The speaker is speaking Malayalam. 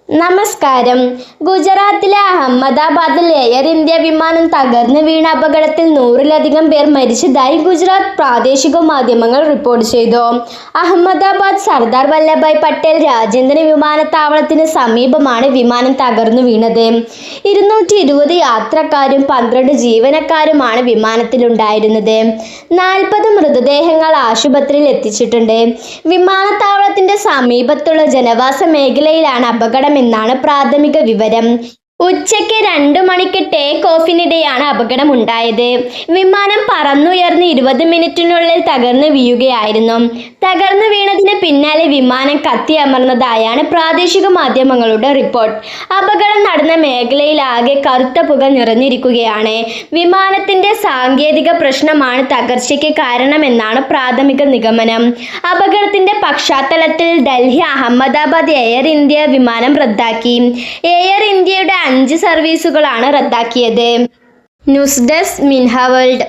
നമസ്കാരം. ഗുജറാത്തിലെ അഹമ്മദാബാദിൽ എയർ ഇന്ത്യ വിമാനം തകർന്ന് വീണ അപകടത്തിൽ 100-ലധികം പേർ മരിച്ചതായി ഗുജറാത്ത് പ്രാദേശിക മാധ്യമങ്ങൾ റിപ്പോർട്ട് ചെയ്തു. അഹമ്മദാബാദ് സർദാർ വല്ലഭായ് പട്ടേൽ രാജ്യാന്തര വിമാനത്താവളത്തിന് സമീപമാണ് വിമാനം തകർന്നു വീണത്. 220 യാത്രക്കാരും 12 ജീവനക്കാരുമാണ് വിമാനത്തിലുണ്ടായിരുന്നത്. 40 മൃതദേഹങ്ങൾ ആശുപത്രിയിൽ എത്തിച്ചിട്ടുണ്ട്. വിമാനത്താവളത്തിന്റെ സമീപത്തുള്ള ജനവാസ മേഖലയിലാണ് അപകടം എന്നാണ് പ്രാഥമിക വിവരം. ഉച്ചയ്ക്ക് 2 മണിക്ക് ടേക്ക് ഓഫിനിടെയാണ് അപകടം ഉണ്ടായത്. വിമാനം പറന്നുയർന്ന് 20 മിനിറ്റിനുള്ളിൽ തകർന്നു വീഴുകയായിരുന്നു. തകർന്നു വീണതിന് പിന്നാലെ വിമാനം കത്തിയമർന്നതായാണ് പ്രാദേശിക മാധ്യമങ്ങളുടെ റിപ്പോർട്ട്. അപകടം നടന്ന മേഖലയിൽ ആകെ കറുത്ത പുക നിറഞ്ഞിരിക്കുകയാണ്. വിമാനത്തിന്റെ സാങ്കേതിക പ്രശ്നമാണ് തകർച്ചയ്ക്ക് കാരണമെന്നാണ് പ്രാഥമിക നിഗമനം. അപകടത്തിന്റെ പശ്ചാത്തലത്തിൽ ഡൽഹി അഹമ്മദാബാദ് എയർ ഇന്ത്യ വിമാനം റദ്ദാക്കി. എയർ ഇന്ത്യയുടെ 5 സർവീസുകളാണ് റദ്ദാക്കിയത്. ന്യൂസ് ഡെസ്ക് മിൻഹ വേൾഡ്.